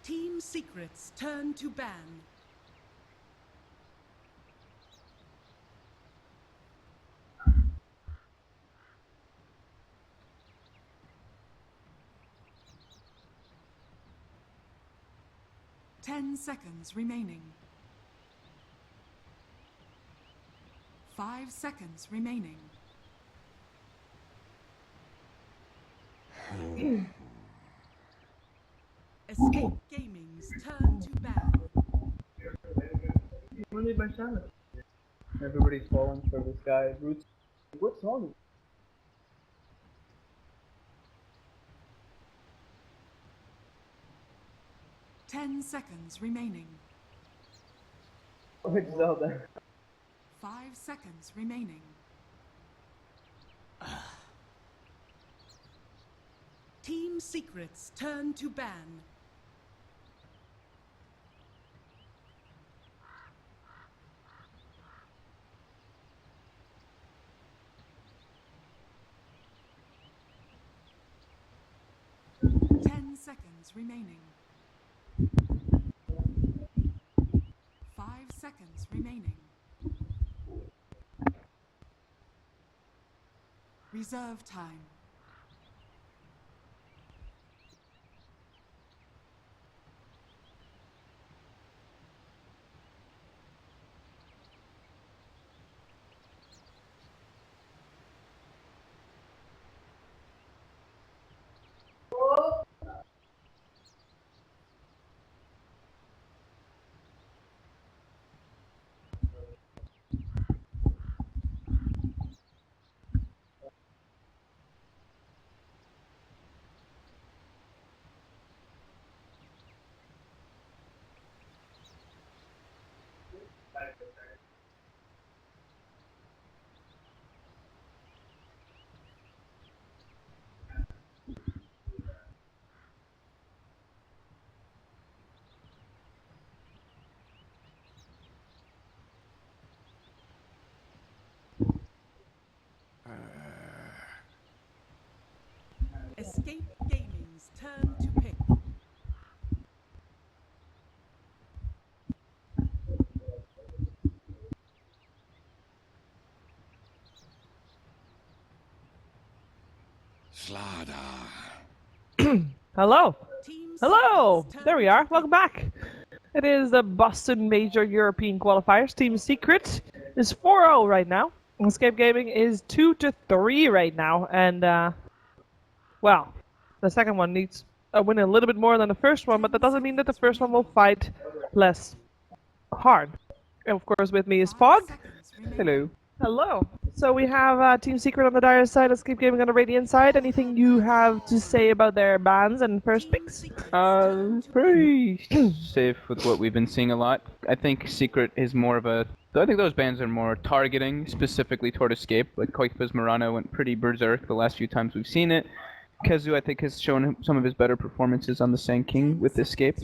Team Secret's turn to ban. Ten seconds remaining. 5 seconds remaining. Escape Gaming's turn to ban. Everybody's falling for this guy. Roots. What's wrong? 10 seconds remaining. Which Zelda? 5 seconds remaining. Team Secret's turn to ban. Seconds remaining. 5 seconds remaining. Reserve time. Escape Gaming's turn to pick. Hello. Hello. There we are. Welcome back. It is the Boston Major European Qualifiers. Team Secret is 4-0 right now. Escape Gaming is 2-3 right now. And, well, the second one needs a win a little bit more than the first one, but that doesn't mean that the first one will fight less hard. And of course, with me is Fog. Hello. Hello. So we have Team Secret on the dire side, Escape Gaming on the Radiant side. Anything you have to say about their bans and first picks? Pretty safe with what we've been seeing a lot. I think Secret is more of a... I think those bans are more targeting specifically toward Escape. Like Koikpa's Murano went pretty berserk the last few times we've seen it. KheZu, I think, has shown some of his better performances on the Sand King with Escape.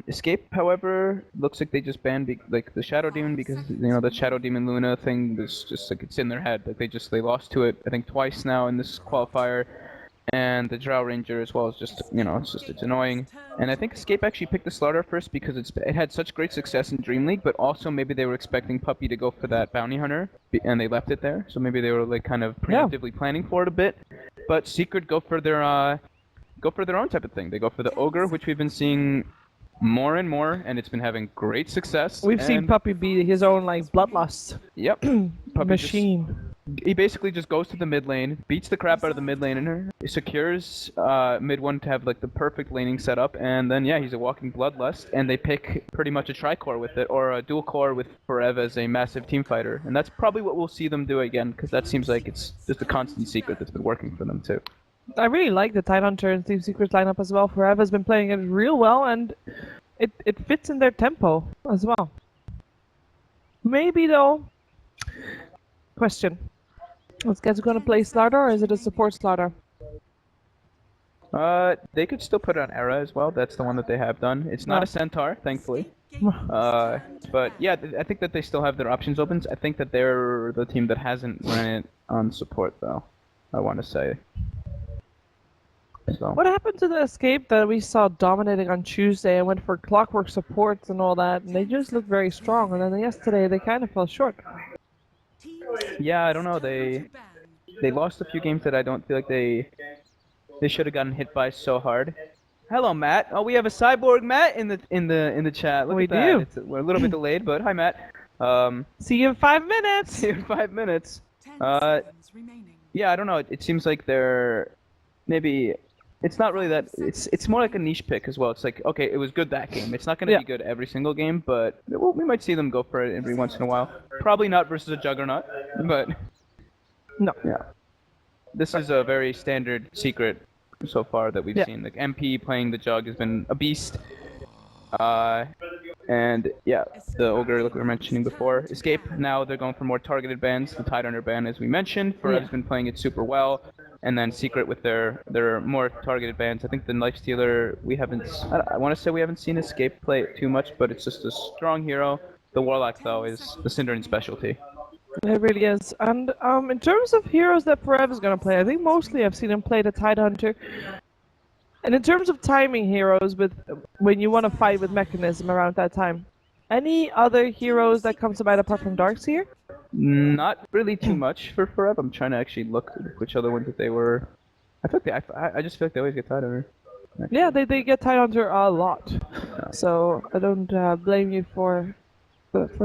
Escape, however, looks like they just banned like the Shadow Demon because the Shadow Demon Luna thing was just like it's in their head. Like they lost to it I think twice now in this qualifier, and the Drow Ranger as well is just it's annoying. And I think Escape actually picked the Slaughter first because it had such great success in Dream League, but also maybe they were expecting Puppey to go for that Bounty Hunter and they left it there. So maybe they were like kind of preemptively planning for it a bit. But Secret go for their own type of thing. They go for the Ogre, which we've been seeing more and more, and it's been having great success. We've seen Puppey be his own bloodlust. Yep. Machine. He basically just goes to the mid lane, beats the crap out of the mid laner, secures mid one to have like the perfect laning setup, and then he's a walking bloodlust, and they pick pretty much a tri-core with it, or a dual core with Forev as a massive team fighter, and that's probably what we'll see them do again, because that seems like it's just a constant secret that's been working for them too. I really like the Tidehunter and Team Secret lineup as well. Forev has been playing it real well, and it fits in their tempo as well. Maybe though, question: is KheZu gonna play Slaughter, or is it a support Slaughter? They could still put it on Era as well. That's the one that they have done. It's not a Centaur, thankfully. But yeah, I think that they still have their options open. I think that they're the team that hasn't run it on support though. I want to say. So. What happened to the escape that we saw dominating on Tuesday and went for clockwork supports and all that, and they just looked very strong, and then yesterday they kind of fell short. Yeah, I don't know. They lost a few games that I don't feel like they should have gotten hit by so hard. Hello, Matt. Oh, we have a cyborg Matt in the chat. Look at that. We're a little bit delayed, but hi, Matt. See you in 5 minutes. See you in 5 minutes. Yeah, I don't know. It seems like they're maybe. It's not really that. It's more like a niche pick as well. It's like, okay, it was good that game. It's not going to be good every single game, but we might see them go for it every once in a while. Probably not versus a Juggernaut, but no. Yeah. This is a very standard secret so far that we've seen. Like MP playing the Jug has been a beast. And yeah, the Ogre, like we were mentioning before, Escape. Now they're going for more targeted bans. The Tidehunter ban, as we mentioned, Forev's been playing it super well. And then Secret with their more targeted bans. I think the Knife Stealer, we haven't. I want to say we haven't seen Escape play it too much, but it's just a strong hero. The Warlock, though, is the Cinderin specialty. It really is. And in terms of heroes that Forev is going to play, I think mostly I've seen him play the Tidehunter. And in terms of timing heroes, with when you want to fight with Mechanism around that time, any other heroes that come to mind apart from Darkseer? Not really too much for Forev. I'm trying to actually look at which other ones that they were. I just feel like they always get Tidehunter. Yeah, they get Tidehunter a lot. So I don't blame you for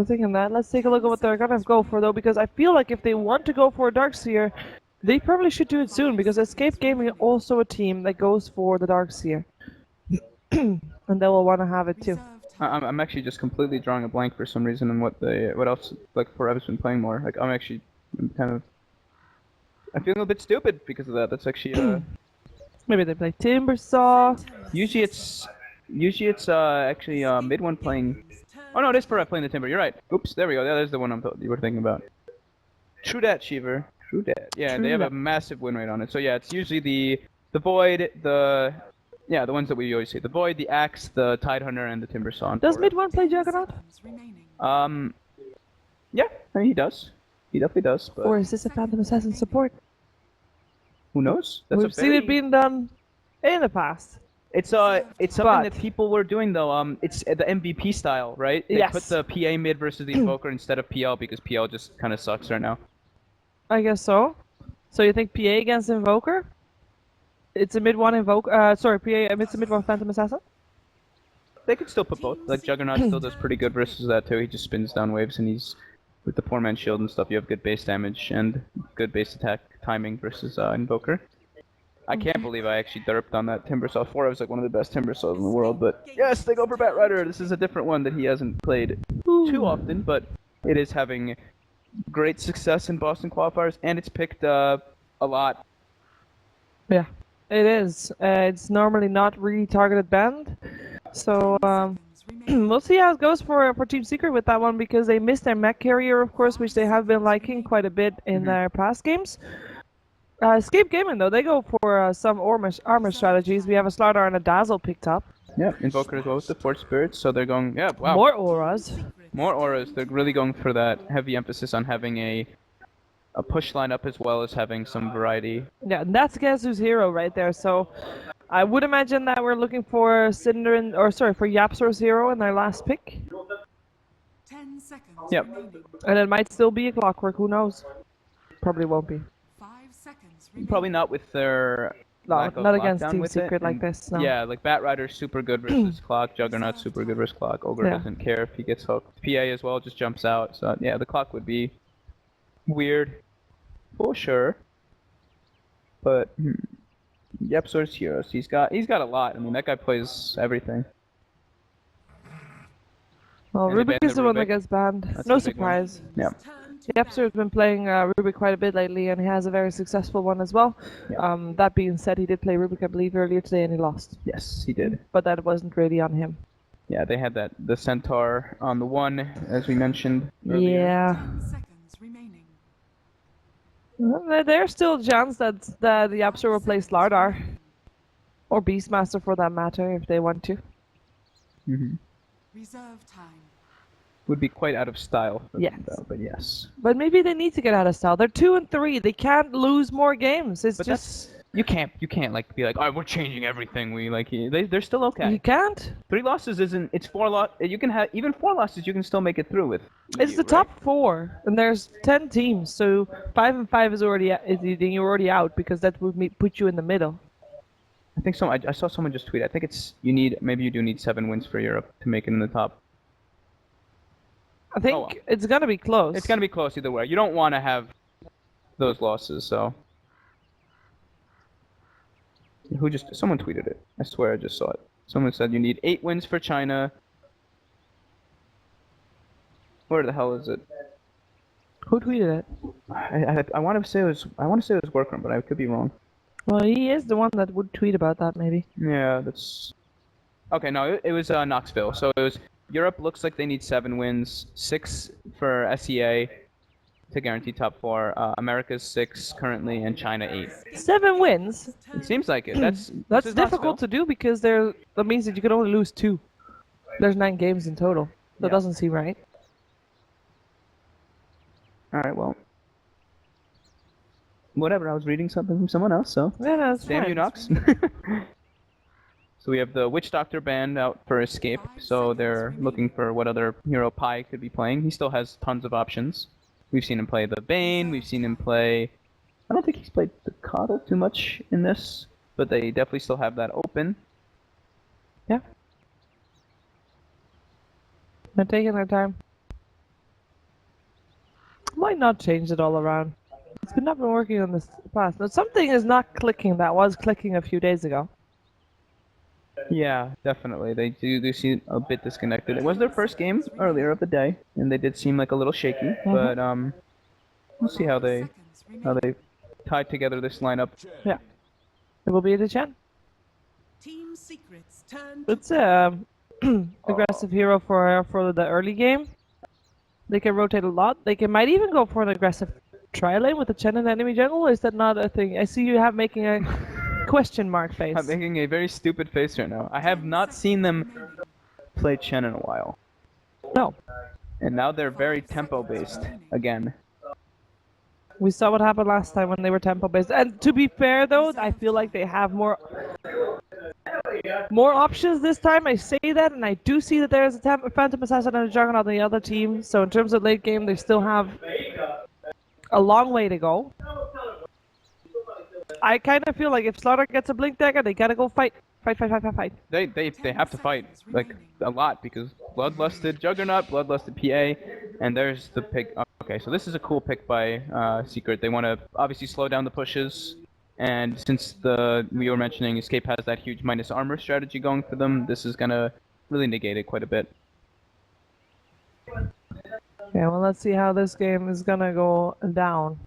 thinking that. Let's take a look at what they're gonna go for though, because I feel like if they want to go for a Darkseer, they probably should do it soon, because Escape Gaming is also a team that goes for the Darkseer. And they will want to have it too. I'm actually just completely drawing a blank for some reason on what else like Forev's been playing more. Like I'm feeling a bit stupid because of that. That's actually Maybe they play Timbersaw. Usually it's actually mid one playing. Oh no, it is Forev playing the Timber. You're right. Oops, there we go. Yeah, there's the one you were thinking about. True dat, Shiver. True dat. Yeah, they have a massive win rate on it. So yeah, it's usually the Void, the ones that we always see. The Void, the Axe, the Tidehunter, and the Timbersaw. Does mid one play Juggernaut? Yeah, I mean he does. He definitely does. But... Or is this a Phantom Assassin support? Who knows? We've seen it being done in the past. It's something that people were doing though. It's the MVP style, right? They put the PA mid versus the Invoker instead of PL because PL just kind of sucks right now. I guess so. So you think PA against Invoker? It's a mid one Invoker. Sorry, PA. It's a mid one Phantom Assassin. They could still put both. Like Juggernaut still does pretty good versus that too. He just spins down waves and he's with the poor man's shield and stuff. You have good base damage and good base attack timing versus Invoker. I can't believe I actually derped on that Timbersaw. Forev was like one of the best Timbersaws in the world, but yes, they go for Batrider. This is a different one that he hasn't played too often, but it is having great success in Boston qualifiers, and it's picked a lot. Yeah, it is. It's normally not really targeted banned, so we'll see how it goes for Team Secret with that one, because they missed their mech carrier, of course, which they have been liking quite a bit in their past games. Escape Gaming, though, they go for some armor strategies. We have a Slardar and a Dazzle picked up. Yeah, Invoker as well with the Force Spirits, so they're going, wow. More auras. More auras. They're really going for that heavy emphasis on having a push lineup as well as having some variety. Yeah, and that's KheZu's hero right there, so I would imagine that we're looking for for Yapsor's hero in their last pick. 10 seconds. Yep. And it might still be a Clockwork, who knows? Probably won't be. 5 seconds. Probably not with their not against Team Secret like this, no. Yeah, like Batrider's super good versus Clock, Juggernaut's super good versus Clock, Ogre doesn't care if he gets hooked. PA as well just jumps out, so yeah, the Clock would be weird for sure. But Yapsor's heroes, he's got a lot. I mean, that guy plays everything. Well, Rubik is the one that gets banned. That's no the big one. surprise. Yeah. Yapsor's been playing Rubik quite a bit lately, and he has a very successful one as well. Yeah. That being said, he did play Rubik, I believe, earlier today, and he lost. Yes, he did. But that wasn't really on him. Yeah, they had the Centaur on the one, as we mentioned earlier. Yeah. 10 seconds remaining. Well, there's still a chance that the Yapsor will play Slardar. Or Beastmaster for that matter, if they want to. Reserve time. Would be quite out of style for Yes. them, though, but yes. But maybe they need to get out of style. They're 2 and 3. They can't lose more games. It's But just You can't like be like, oh, we're changing everything. They're still okay. You can't. 3 losses isn't. It's 4 You can have even 4 losses. You can still make it through with. It's EU, the right? top 4, and there's 10 teams, so 5 and 5 is already you're already out because that would put you in the middle. I think so. I saw someone just tweet. I think maybe you do need 7 wins for Europe to make it in the top. I think it's gonna be close. It's gonna be close either way. You don't want to have those losses, so. Someone tweeted it. I swear I just saw it. Someone said you need 8 wins for China. Where the hell is it? Who tweeted it? I want to say it was Workroom, but I could be wrong. Well, he is the one that would tweet about that, maybe. Yeah, that's. Okay, no, it was Knoxville. So it was Europe looks like they need 7 wins, 6 for SEA to guarantee top 4. America's 6 currently, and China 8. 7 wins? It seems like it. That's difficult to do because that means that you can only lose 2. There's 9 games in total. That doesn't seem right. All right, well. Whatever, I was reading something from someone else, so. Yeah, that's Damn fine. you, Nox. So we have the Witch Doctor banned out for Escape, so they're looking for what other hero Pi could be playing. He still has tons of options. We've seen him play the Bane, we've seen him play... I don't think he's played the Coddle too much in this, but they definitely still have that open. Yeah. They're taking their time. Why not change it all around? It's not been working on this past. But something is not clicking that was clicking a few days ago. Yeah, definitely. They do seem a bit disconnected. It was their first game earlier of the day, and they did seem like a little shaky. But we'll see how they tie together this lineup. Yeah, it will be the Chen. Team secrets turn. It's aggressive hero for the early game. They can rotate a lot. They might even go for an aggressive tri-lane with the Chen and enemy jungle. Is that not a thing? I see you have making a question mark face. I'm making a very stupid face right now. I have not seen them play Chen in a while. No. And now they're very tempo-based again. We saw what happened last time when they were tempo-based. And to be fair, though, I feel like they have more options this time. I say that, and I do see that there is a Phantom Assassin and a Juggernaut on the other team. So in terms of late game, they still have a long way to go. I kind of feel like if Slaughter gets a Blink Dagger, they gotta go fight. Fight. They have to fight, like, a lot, because Bloodlusted Juggernaut, Bloodlusted PA, and there's the pick. Okay, so this is a cool pick by Secret. They want to obviously slow down the pushes, and since we were mentioning Escape has that huge minus armor strategy going for them, this is gonna really negate it quite a bit. Yeah, well, let's see how this game is gonna go down.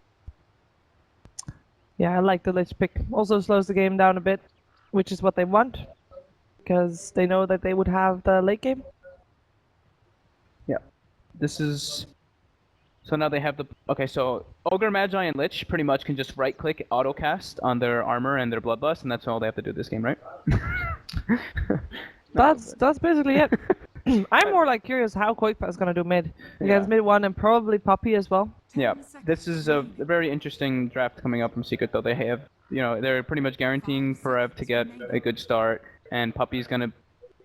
Yeah, I like the Lich pick. Also slows the game down a bit, which is what they want, because they know that they would have the late game. Yeah, this is... So now they have the... Okay, so Ogre, Magi, and Lich pretty much can just right-click auto-cast on their armor and their Bloodlust, and that's all they have to do this game, right? That's basically it. I'm more like curious how Qualifiers is gonna do mid against mid 1 and probably Puppey as well. Yeah, this is a very interesting draft coming up from Secret, though. They have, they're pretty much guaranteeing Forev to get a good start, and Puppey's gonna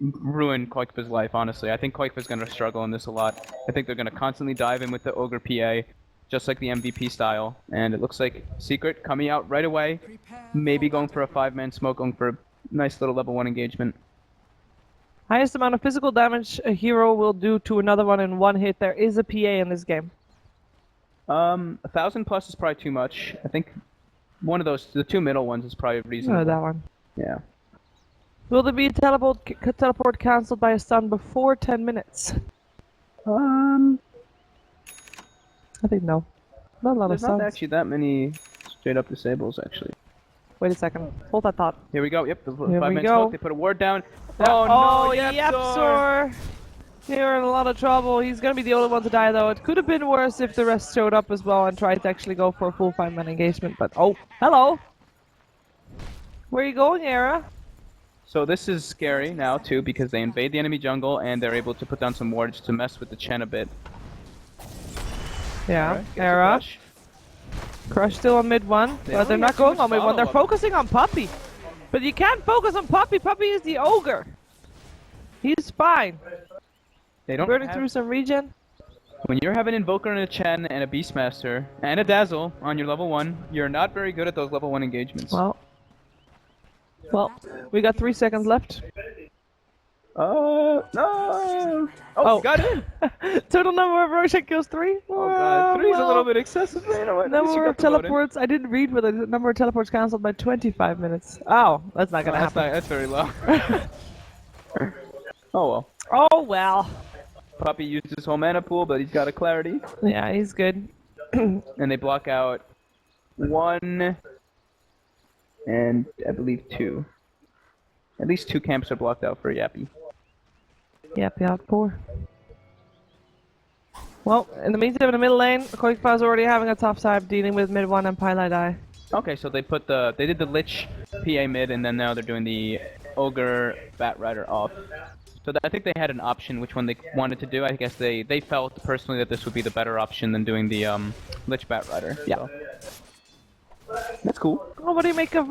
ruin Qualifiers' life, honestly. I think Qualifiers gonna struggle in this a lot. I think they're gonna constantly dive in with the Ogre PA, just like the MVP style, and it looks like Secret coming out right away, maybe going for a 5-man smoke, going for a nice little level 1 engagement. Highest amount of physical damage a hero will do to another one in one hit. There is a PA in this game. 1,000 plus is probably too much. I think one of those, the 2 middle ones, is probably reasonable. Oh, that one. Yeah. Will there be a teleport cancelled by a stun before 10 minutes? I think no. Not a lot of stuns. There's not actually that many straight up disables, actually. Wait a second. Hold that thought. Here we go. Yep, the Here 5-man we go. smoke. They put a ward down. Oh no, Yepzor! You're in a lot of trouble. He's gonna be the only one to die, though. It could have been worse if the rest showed up as well and tried to actually go for a full 5-man engagement, but oh, hello! Where are you going, Era? So this is scary now, too, because they invade the enemy jungle and they're able to put down some wards to mess with the Chen a bit. Yeah, Right, Era. Crush still on mid 1, but they're not going on mid 1. They're focusing on Puppey. But you can't focus on Puppey. Puppey is the ogre. He's fine. They don't burning through some regen. When you're having an Invoker and a Chen and a Beastmaster and a Dazzle on your level 1, you're not very good at those level 1 engagements. Well, we got 3 seconds left. No! Oh, got in! Total number of Roshan kills 3? Oh god, 3 is a little bit excessive. You know what? Number of teleports, I didn't read whether the number of teleports cancelled by 25 minutes. Oh, that's not gonna happen. That's very low. Oh well. Oh well. Puppey used his whole mana pool, but he's got a clarity. Yeah, he's good. And they block out 1 and I believe 2. At least 2 camps are blocked out for Yappy. Yappy out 4. Well, in the meantime, in the middle lane, Qualifiers already having a tough time dealing with mid 1 and Pilot Eye. Okay, so they did the Lich PA mid, and then now they're doing the Ogre Bat Rider off. So I think they had an option which one they wanted to do. I guess they felt personally that this would be the better option than doing the Lich Bat Rider. Yeah. So. That's cool. Well, what do you make of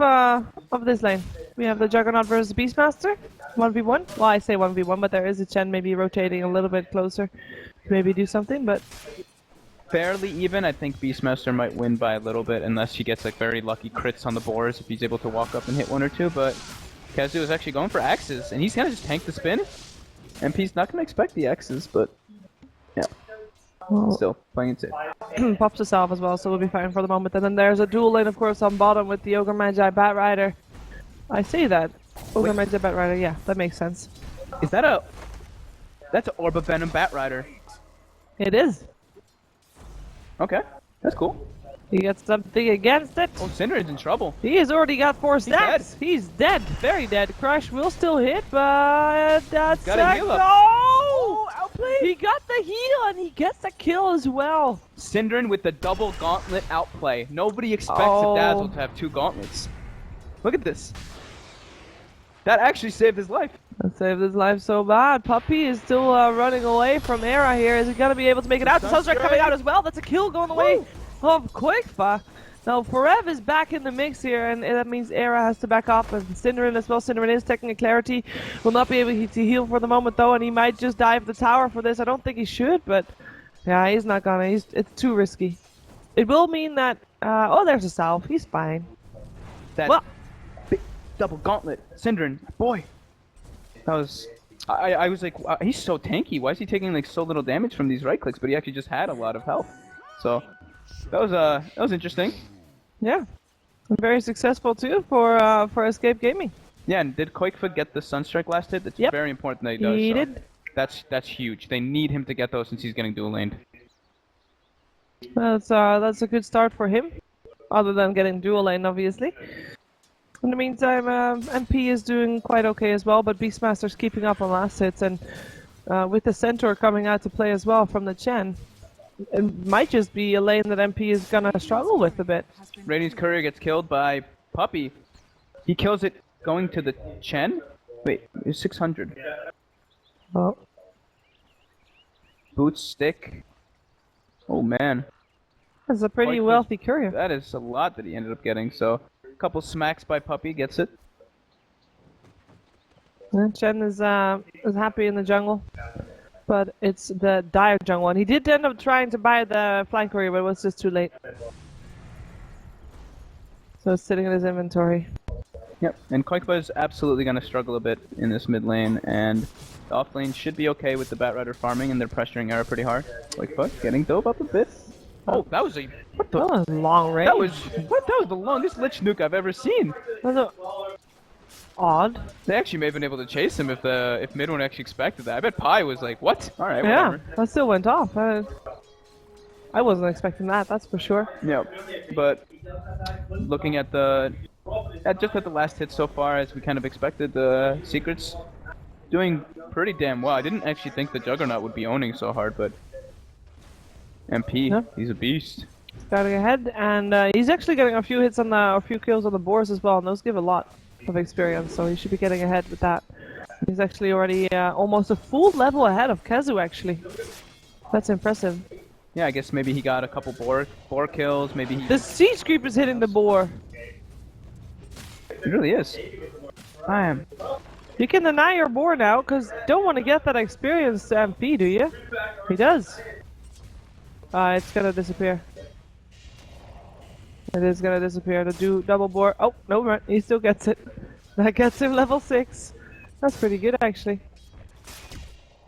this lane? We have the Juggernaut versus Beastmaster, 1v1. Well, I say 1v1, but there is a Chen maybe rotating a little bit closer to maybe do something, but... Fairly even. I think Beastmaster might win by a little bit unless he gets like very lucky crits on the boars if he's able to walk up and hit 1 or 2, but KheZu is actually going for axes, and he's gonna just tank the spin. MP's not gonna expect the axes, but yeah. Well, still playing it safe. Pops us off as well, so we'll be fine for the moment. And then there's a dual lane, of course, on bottom with the Ogre Magi Bat Rider. I say that. Ogre Magi Bat Rider, yeah, that makes sense. Is that a... That's an Orb of Venom Bat Rider. It is. Okay, that's cool. He gets something against it. Oh, Cinderen's in trouble. He has already got 4 stacks. He's dead. Very dead. Crush will still hit, but that's got a heal up. Oh, outplay. He got the heal and he gets the kill as well. Cinderen with the double gauntlet outplay. Nobody expects a Dazzle to have 2 gauntlets. Look at this. That actually saved his life. That saved his life so bad. Puppey is still running away from Era here. Is he going to be able to make it out? The Sunstrike coming out as well. That's a kill going away of Qualifier. Now, Forev is back in the mix here, and that means Era has to back up, and Cinderen as well. Cinderen is taking a clarity. Will not be able to heal for the moment, though, and he might just dive the tower for this. I don't think he should, but yeah, he's not gonna. It's too risky. It will mean that... oh, there's a salve. He's fine. That big double gauntlet. Cinderen, boy. That was... I was like, wow, he's so tanky. Why is he taking like so little damage from these right clicks? But he actually just had a lot of health. So that was interesting. Yeah, and very successful too for Escape Gaming. Yeah, and did Quakefoot get the Sunstrike last hit? That's very important that he does. He did. That's huge. They need him to get those since he's getting dual laned. That's a good start for him, other than getting dual lane, obviously. In the meantime, MP is doing quite okay as well, but Beastmaster's keeping up on last hits, and with the Centaur coming out to play as well from the Chen, it might just be a lane that MP is gonna struggle with a bit. Radiant's Courier gets killed by Puppey. He kills it going to the Chen? Wait, it's 600. Oh. Boots, stick. Oh man. That's a pretty wealthy courier. That is a lot that he ended up getting, so a couple smacks by Puppey gets it. And Chen is happy in the jungle. But it's the dire jungle, and he did end up trying to buy the flank courier, but it was just too late. So it's sitting in his inventory. Yep, and Quakefoot is absolutely going to struggle a bit in this mid lane, and the off lane should be okay with the Bat Rider farming, and they're pressuring Era pretty hard. Quakefoot getting dove up a bit. Oh, that was a... What the... That was long range. That was... What? That was the longest Lich nuke I've ever seen. That was odd. They actually may have been able to chase him if mid one actually expected that. I bet Pi was like, what? Alright, yeah, whatever. That still went off. I wasn't expecting that, that's for sure. Yeah, but looking at just at the last hit so far, as we kind of expected, the Secret's doing pretty damn well. I didn't actually think the Juggernaut would be owning so hard, but MP, he's a beast. He's getting ahead, and he's actually getting a few hits on a few kills on the boars as well, and those give a lot of experience, so he should be getting ahead with that. He's actually already almost a full level ahead of KheZu, actually. That's impressive. Yeah, I guess maybe he got a couple boar kills. Maybe he. The siege creep is hitting the boar. It really is. I am. You can deny your boar now, because don't want to get that experience to MP, do you? He does. It's gonna disappear. It is gonna disappear. The double boar. Oh, no, right. He still gets it. That gets him level 6. That's pretty good, actually.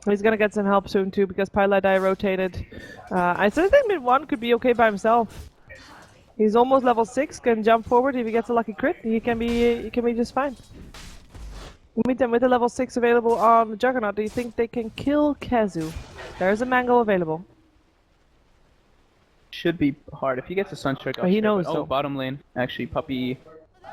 He's gonna get some help soon too, because Pylai rotated. I still think mid-1 could be okay by himself. He's almost level 6, can jump forward if he gets a lucky crit. He can be just fine. Meantime, with the level 6 available on the Juggernaut, do you think they can kill KheZu? There's a mango available. Should be hard if he gets a Sunstrike. Oh, he knows. Oh, bottom lane. Actually, Puppey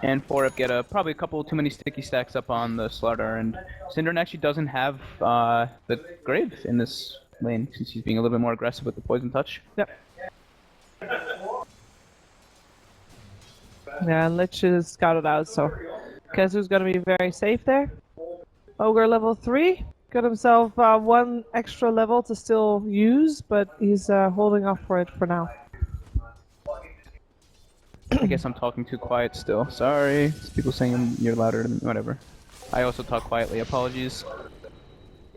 and 4up get probably a couple too many sticky stacks up on the Slardar, and Synderen actually doesn't have the Grave in this lane since he's being a little bit more aggressive with the Poison Touch. Yep. Yeah, Lich is scouted out, so KheZu's gonna be very safe there. Ogre level 3. Got himself 1 extra level to still use, but he's holding off for it for now. I guess I'm talking too quiet still. Sorry. People saying you're louder than whatever. I also talk quietly. Apologies.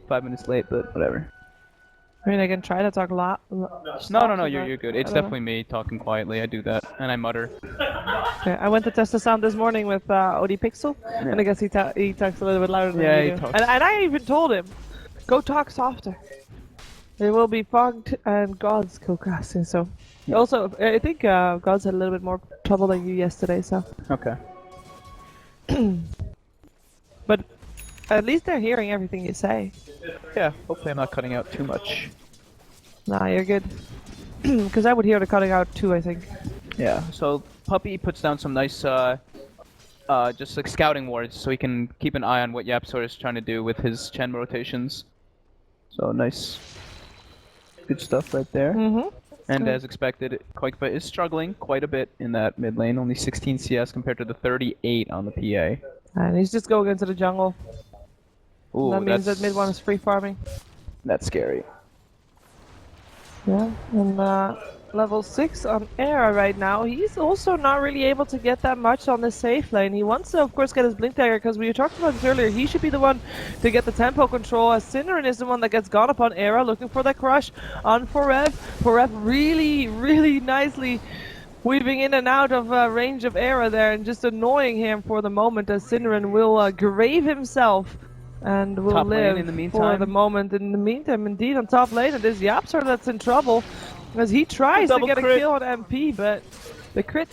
5 minutes late, but whatever. I mean, I can try to talk a lot. No, you're good. It's definitely me talking quietly. I do that, and I mutter. Yeah, I went to test the sound this morning with OD Pixel, and I guess he talks a little bit louder than you do. Talks. And I even told him, go talk softer. There will be fogged and Gods co-casting, so. Yeah. Also, I think Gods had a little bit more trouble than you yesterday, so. Okay. But at least they're hearing everything you say. Yeah, hopefully I'm not cutting out too much. Nah, you're good. Because I would hear the cutting out too, I think. Yeah, so Puppey puts down some nice, just like scouting wards, so he can keep an eye on what YapzOr is trying to do with his Chen rotations. So nice, good stuff right there. And as expected, Qualifiers is struggling quite a bit in that mid lane, only 16 CS compared to the 38 on the PA. And he's just going into the jungle. Ooh, that means that mid-1 is free farming. That's scary. Yeah, and level 6 on Era right now. He's also not really able to get that much on the safe lane. He wants to, of course, get his Blink Dagger, because we were talking about this earlier. He should be the one to get the tempo control, as Synderen is the one that gets gone upon Era, looking for that crush on Forev. Forev really, really nicely weaving in and out of range of Era there, and just annoying him for the moment, as Synderen will grave himself. And will top live lane in the meantime. For the moment. In the meantime, indeed, on top lane, it is YapzOr that's in trouble, as he tries to get a kill on MP, but the crit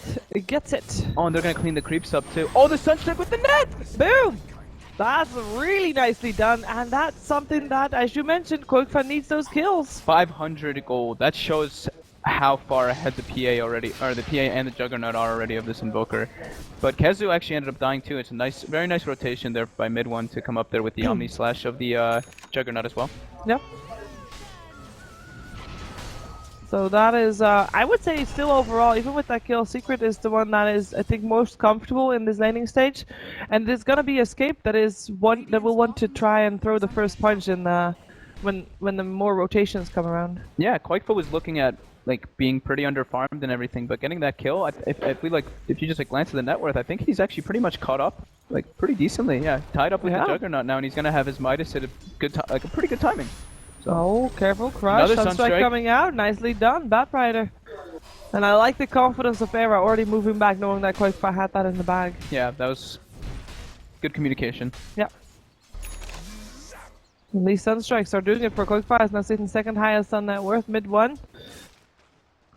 gets it. Oh, and they're gonna clean the creeps up too. Oh, the Sunstrike with the net! Boom! That's really nicely done, and that's something that, as you mentioned, Qualifiers needs those kills. 500 gold. That shows how far ahead the PA already, or the PA and the Juggernaut are already of this Invoker. But KheZu actually ended up dying too. It's a nice, very nice rotation there by mid-1 to come up there with the Omni Slash of the Juggernaut as well. Yep. So that is, I would say still overall, even with that kill, Secret is the one that is, I think, most comfortable in this laning stage. And there's gonna be Escape that is one that will want to try and throw the first punch in when the more rotations come around. Yeah, Qualifiers was looking at like being pretty underfarmed and everything, but getting that kill, if you just like glance at the net worth, I think he's actually pretty much caught up, like pretty decently. Yeah, tied up with the Juggernaut now, and he's gonna have his Midas at a good like a pretty good timing. So. Oh, careful, crush! Sunstrike coming out, nicely done, Batrider. And I like the confidence of Era already moving back, knowing that Qualifiers had that in the bag. Yeah, that was good communication. Yeah. And these Sunstrikes are doing it for Qualifiers, now sitting second highest on net worth, mid-1.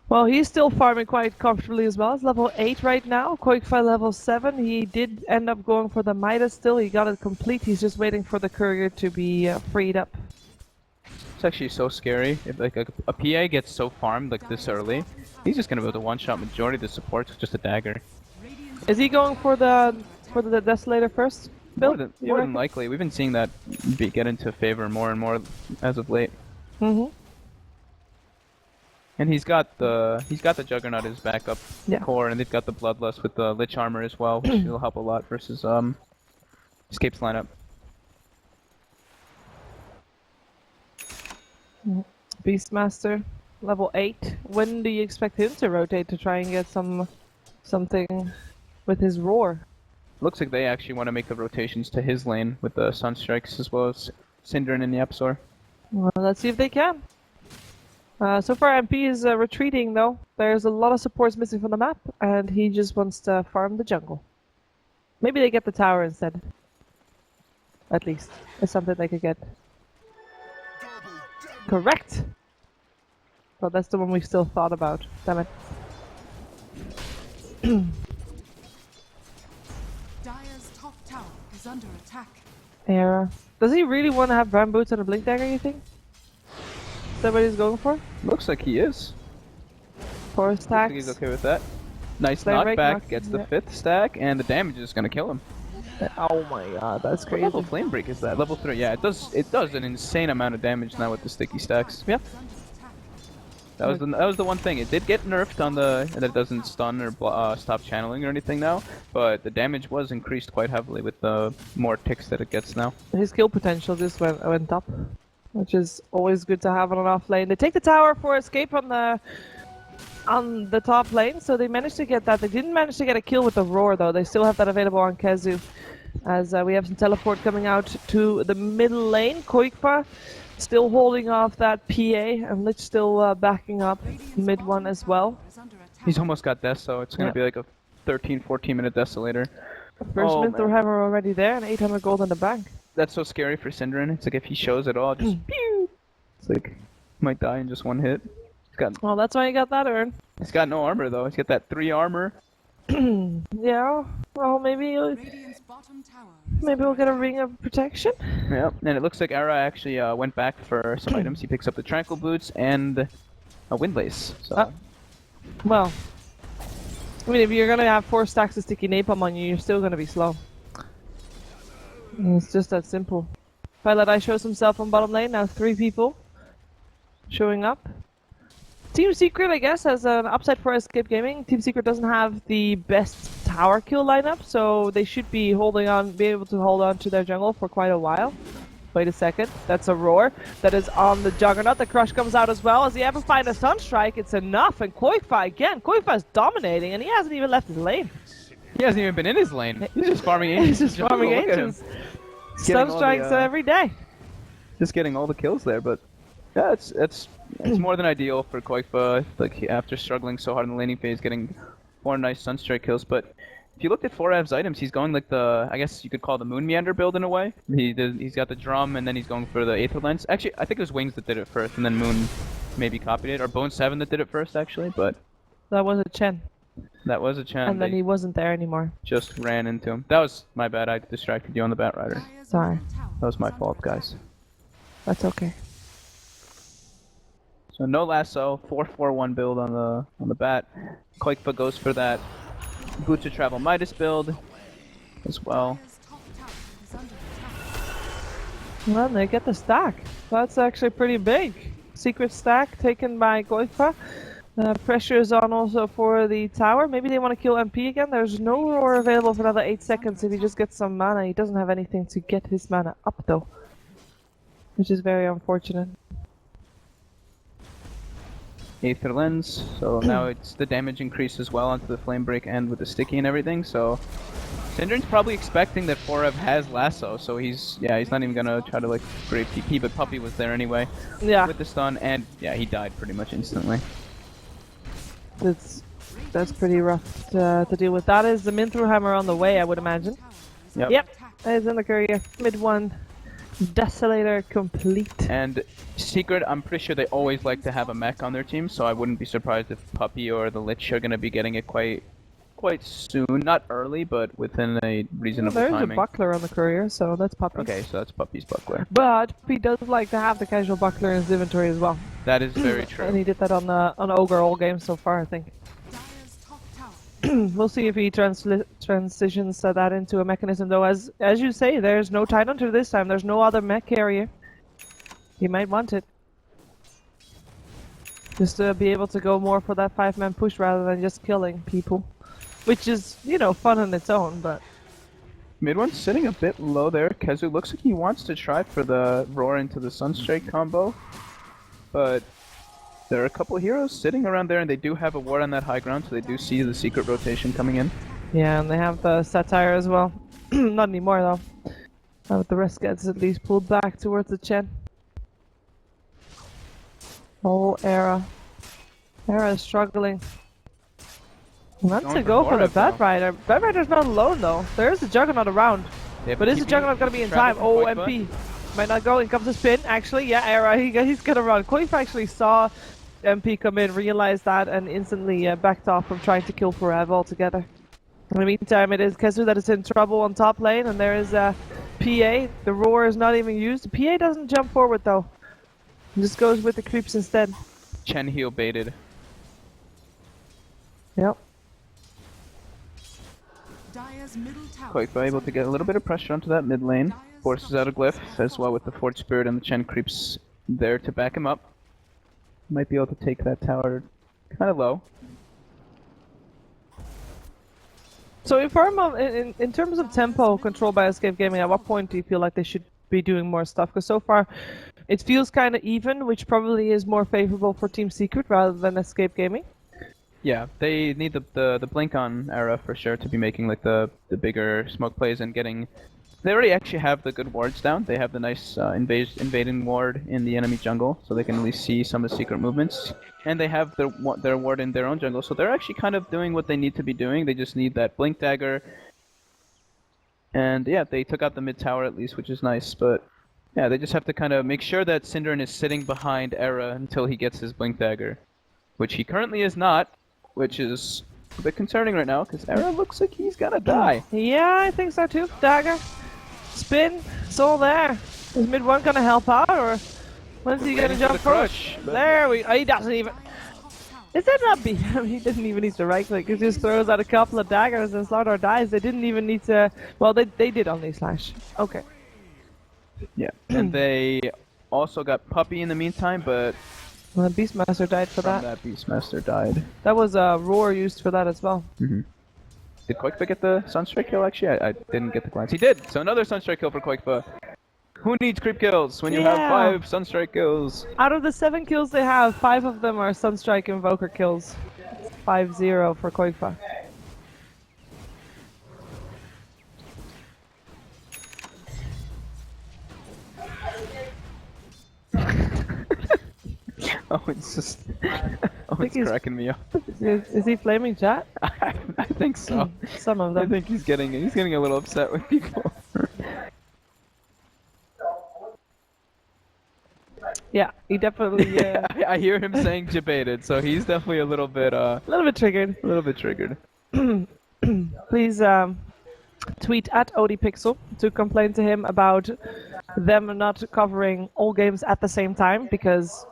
Well, he's still farming quite comfortably as well. It's level 8 right now. Qualifiers level 7. He did end up going for the Midas still. He got it complete. He's just waiting for the courier to be freed up. It's actually so scary. If like a PA gets so farmed like this early, he's just gonna be able to one-shot majority of the supports with just a dagger. Is he going for the Desolator first? More than likely. We've been seeing that get into favor more and more as of late. And he's got the Juggernaut as backup core, and they've got the Bloodlust with the Lich armor as well, which will help a lot versus Escape's lineup. Beastmaster level 8. When do you expect him to rotate to try and get something with his roar? Looks like they actually want to make the rotations to his lane with the Sunstrikes as well as Synderen in the Absol. Well, let's see if they can. So far MP is retreating though. There's a lot of supports missing from the map, and he just wants to farm the jungle. Maybe they get the tower instead. At least. It's something they could get. Correct! Well, that's the one we still thought about. Damn it. Dire's top tower is under attack. Yeah. Does he really want to have Bram Boots and a Blink Dagger, you think? Is that what he's going for? Looks like he is. 4 Looks stacks. like he's okay with that. Nice Flame break knockback, knocks- gets the yeah. 5th stack, and the damage is gonna kill him. Oh my god, that's What crazy. level Flame Break is that? Level 3, yeah, it does an insane amount of damage now with the sticky stacks. Yep. That was the one thing. It did get nerfed on the, and it doesn't stun or stop channeling or anything now, but the damage was increased quite heavily with the more ticks that it gets now. His kill potential just went up, which is always good to have on an off lane. They take the tower for escape on the top lane, so they managed to get that. They didn't manage to get a kill with the roar though. They still have that available on KheZu, as we have some teleport coming out to the middle lane. Koikpa still holding off that PA, and Lich still backing up mid one as well. He's almost got death, so it's gonna be like a 13-14 minute Desolator. First Oh, Minthor man. Hammer already there, and 800 gold in the bank. That's so scary for Synderen. It's like if he shows it all, just pew! It's like, he might die in just one hit. Well, that's why you got that urn. He's got no armor though. He's got that 3 armor. Yeah, well maybe Radiant's bottom tower maybe we'll get a ring of protection. Yep. And it looks like Ara actually went back for some items. He picks up the Tranquil Boots and a Windlace. So Well, I mean, if you're gonna have 4 stacks of sticky napalm on you, you're still gonna be slow. It's just that simple. Pilot Eye shows himself on bottom lane, now 3 people showing up. Team Secret, I guess, has an upside for Escape Gaming. Team Secret doesn't have the best tower kill lineup, so they should be be able to hold on to their jungle for quite a while. Wait a second, that's a roar. That is on the Juggernaut. The Crush comes out as well. As he ever find a Sunstrike, it's enough. And Koikfa again. Koikfa is dominating, and he hasn't even left his lane. he hasn't even been in his lane. He's just farming ancients. He's just farming Look at him. ancients. Getting all the, Sunstrikes every day. Just getting all the kills there, but yeah, it's more than ideal for Koikfa. Like after struggling so hard in the laning phase, getting 4 nice Sunstrike kills. But if you looked at 4Av's items, he's going like the, I guess you could call the Moon Meander build in a way. He's got the drum, and then he's going for the Aether Lens. Actually, I think it was Wings that did it first, and then Moon maybe copied it, or Bone7 that did it first actually. But That was a Chen. that was a chance. And then he wasn't there anymore. Just ran into him. That was my bad. I distracted you on the Bat Rider. Dire's Sorry. bottom tower That was my is under fault, attack. guys. That's okay. So no lasso, 4-4-1 build on the bat. Koikfa goes for that Boots of Travel Midas build as well. Dire's top tower is under attack. Well, they get the stack. That's actually pretty big. Secret stack taken by Koikfa. Pressure is on also for the tower. Maybe they want to kill MP again. There's no roar available for another 8 seconds if he just gets some mana. He doesn't have anything to get his mana up though, which is very unfortunate. Aether Lens, so now it's the damage increase as well onto the Flame Break and with the sticky and everything, so Synderen's probably expecting that 4F has lasso, so he's not even gonna try to like grave TP, but Puppey was there anyway Yeah, with the stun, and yeah, he died pretty much instantly. that's pretty rough to deal with. That is the Minthor Hammer on the way, I would imagine. Yep. Yep, that is in the courier. Mid one. Desolator complete. And Secret, I'm pretty sure they always like to have a mech on their team, so I wouldn't be surprised if Puppey or the Lich are gonna be getting it quite soon. Not early, but within a reasonable There's timing. a buckler on the courier, so that's Puppey. Okay, so that's Puppey's buckler. But he does like to have the casual buckler in his inventory as well. That is very true. And he did that on Ogre all game so far, I think. Dire's top tower We'll see if he transitions that into a mechanism, though. As you say, there's no Tidehunter this time. There's no other mech carrier. He might want it. Just to be able to go more for that 5-man push rather than just killing people. Which is, you know, fun on its own, but... Mid one's sitting a bit low there. KheZu looks like he wants to try for the roar into the Sunstrike combo, but There are a couple heroes sitting around there, and they do have a ward on that high ground, so they do see the secret rotation coming in. Yeah, and they have the satire as well. Not anymore though. But the rest gets at least pulled back towards the Chen. Oh, Era. Era is struggling. Wants to go for the Bad Rider. Bad Rider's not alone though. There is a Juggernaut around. But is the Juggernaut gonna be in time? Oh, MP. Might not go. In comes the spin. Actually, yeah, Era. He's gonna run. Qualifier actually saw MP come in, realized that, and instantly backed off from trying to kill Forev altogether. In the meantime, it is KheZu that is in trouble on top lane, and there is PA. The roar is not even used. The PA doesn't jump forward though. He just goes with the creeps instead. Chen heal baited. Yep. Qualifier able to get a little bit of pressure onto that mid lane. Forces out a glyph as well with the Forge Spirit, and the Chen creeps there to back him up. Might be able to take that tower kind of low. So in terms of tempo controlled by Escape Gaming, at what point do you feel like they should be doing more stuff? Because so far it feels kind of even, which probably is more favorable for Team Secret rather than Escape Gaming. Yeah, they need the blink on Era for sure to be making like the bigger smoke plays and getting. They already actually have the good wards down. They have the nice invading ward in the enemy jungle, so they can at least see some of the secret movements. And they have their ward in their own jungle, so they're actually kind of doing what they need to be doing. They just need that blink dagger. And yeah, they took out the mid tower at least, which is nice. But yeah, they just have to kind of make sure that Synderen is sitting behind Era until he gets his blink dagger, which he currently is not, which is a bit concerning right now because Era looks like he's gonna die. Yeah, I think so too. Dagger. Spin, it's all there. Is mid one gonna help out, or when's he gonna jump first? There we. Oh, he doesn't even. Is that not B? He didn't even need to right click. He just throws out a couple of daggers and Slardar dies. They didn't even need to. Well, they did only slash. Okay. Yeah, and they also got Puppey in the meantime, but well, the Beastmaster died for that. That Beastmaster died. That was a roar used for that as well. Did Qualifier get the Sunstrike kill actually? I didn't get the glance. He did! So another Sunstrike kill for Qualifier. Who needs creep kills when you have 5 Sunstrike kills? Out of the 7 kills they have, 5 of them are Sunstrike Invoker kills. 5-0 for Qualifier. Oh, it's just... oh, it's cracking me up. Is he flaming chat? I think so. Some of them. I think he's getting a little upset with people. Yeah, he definitely. I hear him saying debated, so he's definitely a little bit triggered. A little bit triggered. Please tweet at ODPixel to complain to him about them not covering all games at the same time, because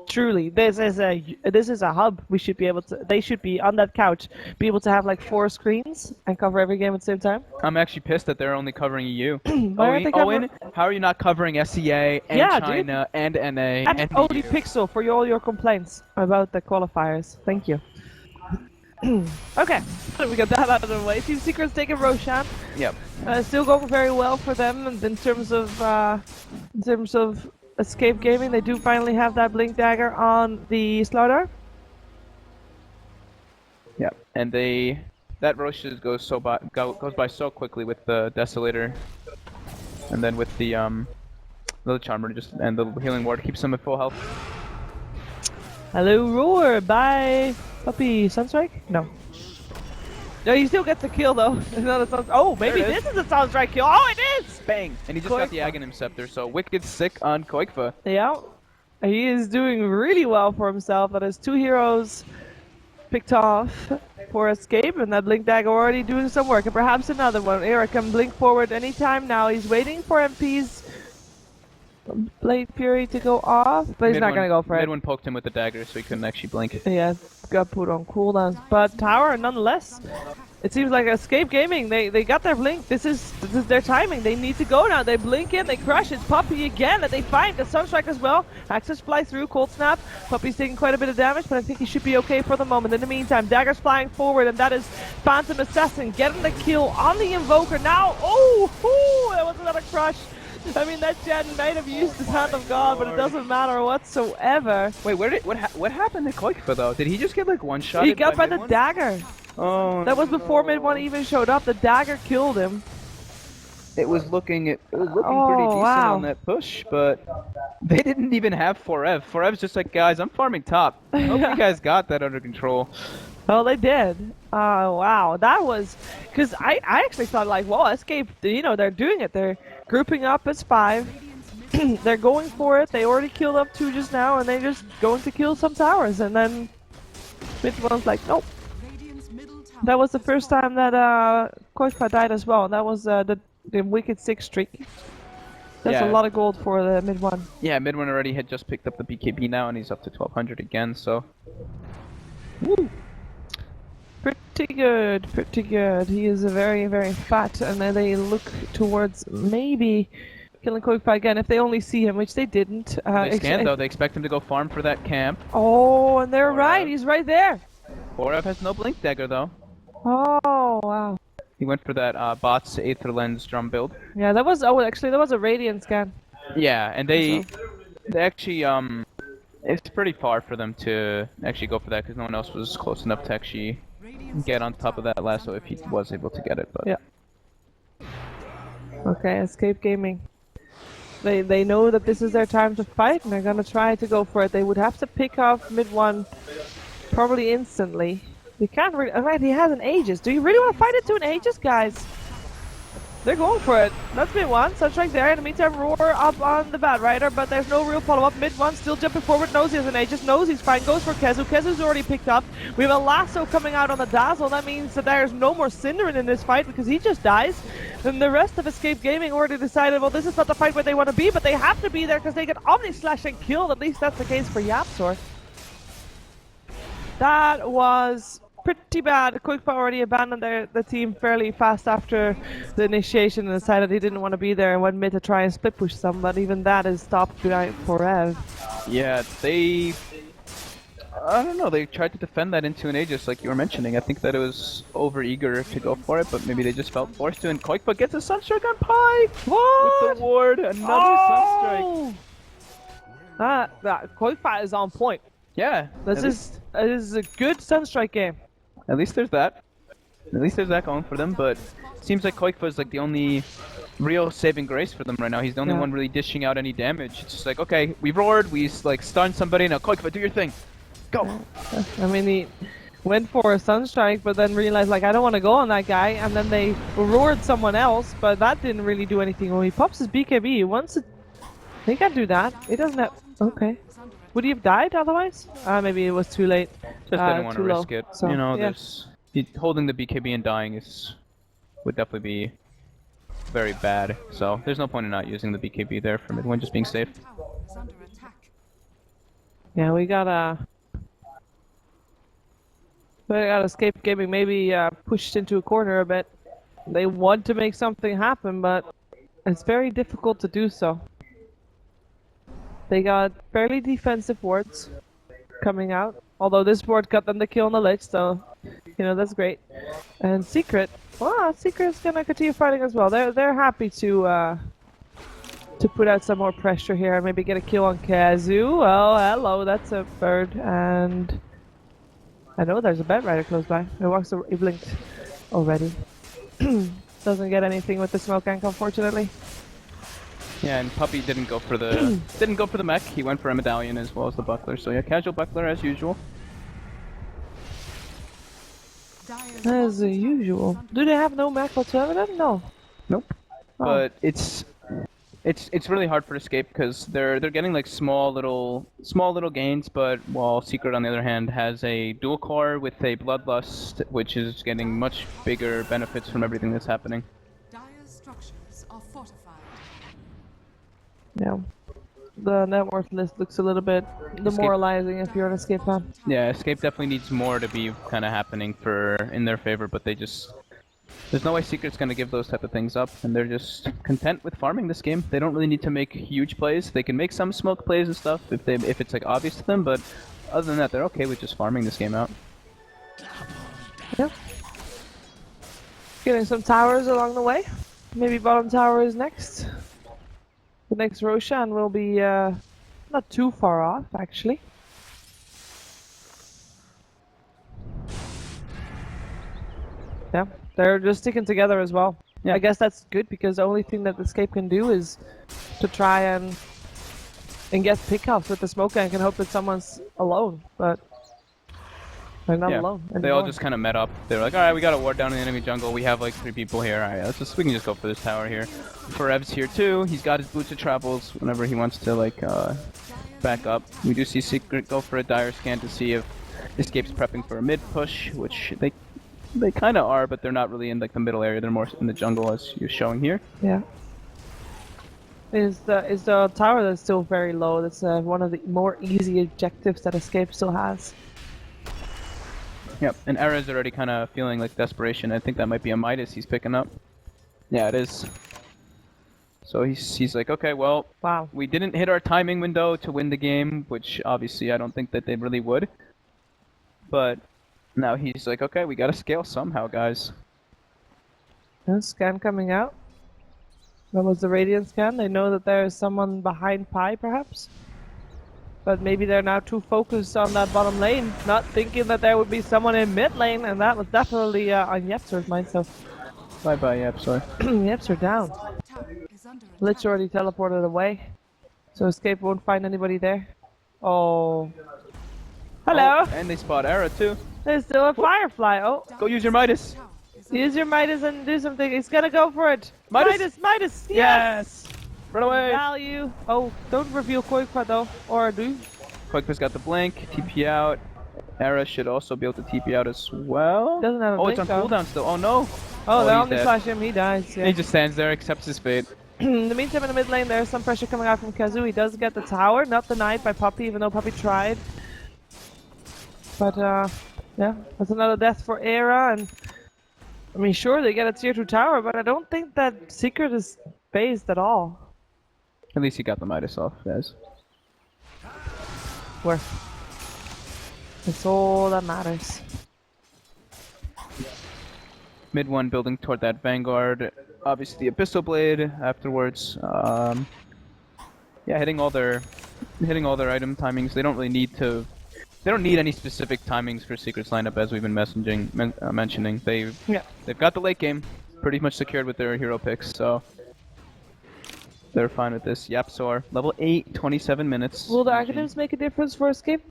truly this is a hub. We should be able to. They should be on that couch, be able to have like 4 screens and cover every game at the same time. I'm actually pissed that they're only covering EU. Why aren't they covering? Owen, how are you not covering SEA and China and NA and ODPixel for all your complaints about the qualifiers? Thank you. Okay, so we got that out of the way. Team Secret's taking Roshan. Yep. Still going very well for them in terms of Escape Gaming. They do finally have that blink dagger on the Slardar. Yeah, and that Rosh goes by so quickly with the Desolator, and then with the Charmer and the healing ward keeps them at full health. Hello, Roar! Bye, Puppey. Sunstrike? No. No, he still gets the kill though. It's not a oh, maybe this is a Sunstrike kill. Oh, it is! Bang! And he just got the Aghanim Scepter, so wicked sick on Qualifier. Yeah, he is doing really well for himself. That is 2 heroes picked off for Escape, and that Blink Dagger already doing some work. And perhaps another one. Era can blink forward anytime now. He's waiting for MP's Blade Fury to go off, but he's not gonna go for it. Midone poked him with the dagger, so he couldn't actually blink. Yeah, got put on cooldowns. But Tower, nonetheless, it seems like Escape Gaming, they got their blink. This is their timing. They need to go now. They blink in, they crush. It's Puppey again, and they find the Sunstrike as well. Access fly through, cold snap. Puppey's taking quite a bit of damage, but I think he should be okay for the moment. In the meantime, daggers flying forward, and that is Phantom Assassin getting the kill on the Invoker now. Oh, that was another crush. I mean, that Jen might have used his Hand of God, but it doesn't matter whatsoever. Wait, what happened to Koikfa though? Did he just get like one shot? He got by the dagger. Oh. That was before mid one even showed up. The dagger killed him. It was looking pretty decent wow. on that push, but they didn't even have Forev. Forev's just like, guys, I'm farming top. I hope you guys got that under control. Oh, they did. Wow, that was because I actually thought like, whoa, Escape. You know, they're doing it. They're grouping up as 5. They're going for it. They already killed up 2 just now, and they're just going to kill some towers. And then mid one's like, nope. That was the first time that Koikfa died as well. That was the Wicked 6 streak. That's a lot of gold for the mid one. Yeah, mid one already had just picked up the BKB now, and he's up to 1200 again. So, woo. Pretty good, pretty good. He is very, very fat, and then they look towards maybe killing Koikfa again if they only see him, which they didn't. They scan though. They expect him to go farm for that camp. Oh, and they're right. He's right there. Forev has no blink dagger though. Oh wow. He went for that bot's Aether Lens drum build. Yeah, that was actually that was a Radiant scan. Yeah, and they actually it's pretty far for them to actually go for that because no one else was close enough to actually get on top of that lasso if he was able to get it. But yeah. Okay, Escape Gaming. They know that this is their time to fight, and they're gonna try to go for it. They would have to pick off mid one probably instantly. They can't really. Alright, he has an Aegis. Do you really want to fight it to an Aegis, guys? They're going for it. That's mid one. Sunstrike there. In the meantime, Roar up on the Bad Rider, but there's no real follow up. Mid one still jumping forward. Knows he has an Aegis. Knows he's fine. Goes for KheZu. KheZu's already picked up. We have a lasso coming out on the Dazzle. That means that there's no more Cinderin in this fight because he just dies. And the rest of Escape Gaming already decided, well, this is not the fight where they want to be, but they have to be there because they get Omni Slash and killed. At least that's the case for Yapzor. That was pretty bad. Koikfa already abandoned the team fairly fast after the initiation and decided he didn't want to be there and went mid to try and split push some, but even that is stopped by Forev. Yeah, they... I don't know, they tried to defend that into an Aegis like you were mentioning. I think that it was over-eager to go for it, but maybe they just felt forced to, and Koikfa gets a Sunstrike on Pi! What? With the ward, another Sunstrike! That Koikfa is on point. Yeah. This is a good Sunstrike game. At least there's that. At least there's that going for them, but it seems like Koikfa is like the only real saving grace for them right now. He's the only one really dishing out any damage. It's just like, okay, we roared, we like stunned somebody, now Koikfa, do your thing. Go! I mean, he went for a Sunstrike, but then realized, like, I don't want to go on that guy, and then they roared someone else, but that didn't really do anything. When he pops his BKB, he wants to... He can't do that. He doesn't have... Okay. Would he have died otherwise? Maybe it was too late. Just didn't want to risk it. So, you know, holding the BKB and dying would definitely be very bad. So there's no point in not using the BKB there for mid one, just being safe. Yeah, we gotta Escape Gaming maybe pushed into a corner a bit. They want to make something happen, but it's very difficult to do so. They got fairly defensive wards coming out, although this ward got them the kill on the Lich, so you know that's great. And Secret, well, Secret's gonna continue fighting as well. They're happy to put out some more pressure here and maybe get a kill on KheZu. Oh, hello, that's a bird, and I know there's a Bed Rider close by. He blinked already. Doesn't get anything with the smoke ank, unfortunately. Yeah, and Puppey didn't go for the mech. He went for a medallion as well as the buckler. So yeah, casual buckler as usual. As usual. Do they have no mech whatsoever then? No. Nope. Oh. But it's really hard for Escape because they're getting like small little gains, but while Secret on the other hand has a dual core with a bloodlust, which is getting much bigger benefits from everything that's happening. Yeah, the net worth list looks a little bit demoralizing if you're an Escape fan. Yeah, Escape definitely needs more to be kind of happening in their favor, but there's no way Secret's gonna give those type of things up, and they're just content with farming this game. They don't really need to make huge plays. They can make some smoke plays and stuff if it's like obvious to them, but other than that, they're okay with just farming this game out. Yeah. Getting some towers along the way. Maybe bottom tower is next. The next Roshan will be not too far off, actually. Yeah, they're just sticking together as well. Yeah. I guess that's good because the only thing that Escape can do is to try and get pickups with the smoke gank and hope that someone's alone, but they're not alone anymore. They all just kind of met up. They were like, alright, we got a ward down in the enemy jungle. We have like 3 people here. Alright, we can just go for this tower here. Ferev's here too. He's got his boots of travels whenever he wants to like back up. We do see Secret go for a dire scan to see if Escape's prepping for a mid push, which they kind of are, but they're not really in like the middle area. They're more in the jungle, as you're showing here. Yeah. Is the tower that's still very low? That's one of the more easy objectives that Escape still has. Yep, and Era's already kind of feeling like desperation. I think that might be a Midas he's picking up. Yeah, it is. So he's like, okay, well, wow, we didn't hit our timing window to win the game, which obviously I don't think that they really would. But now he's like, okay, we gotta scale somehow, guys. Scan coming out. That was the Radiant scan. They know that there is someone behind Pi, perhaps. But maybe they're now too focused on that bottom lane, not thinking that there would be someone in mid lane, and that was definitely on Yepser's mind, so... Bye-bye, Yepser. Yepser down. Lich already teleported away, so Escape won't find anybody there. Oh... Hello! Oh, and they spot Era, too. There's still a Firefly, oh! Go use your Midas! Use your Midas and do something, he's gonna go for it! Midas! Midas! Yes! Run away! Value! Oh, don't reveal Koikpa though, or do? Koikpa's got the blink, TP out. Era should also be able to TP out as well. Doesn't have a blink, it's on cooldown still. Oh no! Oh, they only flash him, he dies. Yeah. He just stands there, accepts his fate. In the meantime, in the mid lane, there's some pressure coming out from KheZu. He does get the tower, not denied by Puppey, even though Puppey tried. But, yeah, that's another death for Era, and I mean, sure, they get a tier 2 tower, but I don't think that Secret is phased at all. At least he got the Midas off, guys. Where? It's all that matters. Mid one building toward that Vanguard. Obviously, Abyssal Blade afterwards. Yeah, hitting all their item timings. They don't really need to. They don't need any specific timings for Secret's lineup, as we've been mentioning. They've got the late game pretty much secured with their hero picks, so they're fine with this. Yapsor, level 8, 27 minutes. Will the Arcanums make a difference for Escape?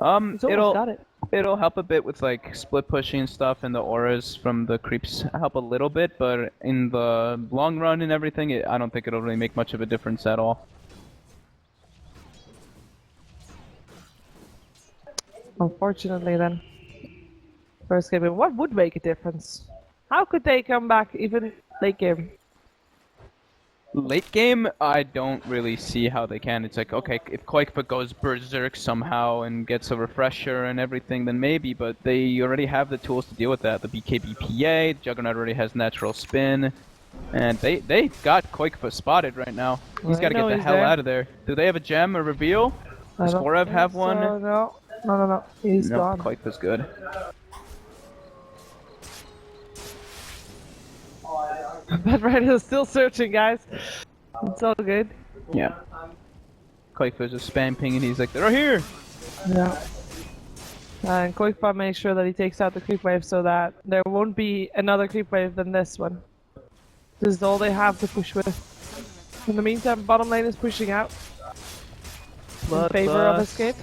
It'll help a bit with like split pushing and stuff, and the auras from the creeps help a little bit, but in the long run and everything, I don't think it'll really make much of a difference at all. Unfortunately then, for Escape, what would make a difference? How could they come back even late game? Late game, I don't really see how they can. It's like, okay, if Koikpa goes berserk somehow and gets a refresher and everything, then maybe, but they already have the tools to deal with that. The BKBPA, Juggernaut already has natural spin, and they got Koikpa spotted right now. He's got to get the hell out of there. Do they have a gem or reveal? Does Forev have one? No. He's gone. Koikpa's good. Bad Rider is still searching, guys. It's all good. Yeah. Koikpa's just spam pinging. He's like, they're here! Yeah. And Koikpa makes sure that he takes out the creep wave so that there won't be another creep wave than this one. This is all they have to push with. In the meantime, bottom lane is pushing out. In favor of Escape.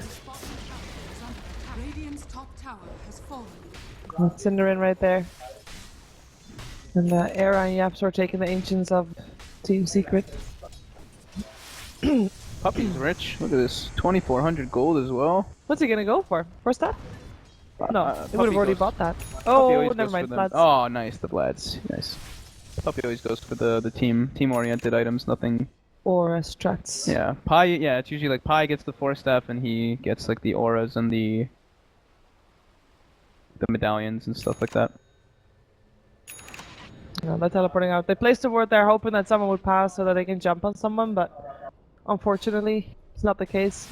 Cinderin right there. And Era and Yaps are taking the ancients of Team Secret. Puppey's rich. Look at this. 2,400 gold as well. What's he gonna go for? First that? No, he would have already bought that. Puppey Oh, never mind. Oh, nice. The Vlads. Nice. Puppey always goes for the team-oriented items. Nothing. Aura struts. Yeah. Pi. Yeah, it's usually like Pi gets the 4-staff and he gets like the auras and the medallions and stuff like that. Yeah, they're teleporting out. They placed a ward there hoping that someone would pass so that they can jump on someone, but unfortunately, it's not the case.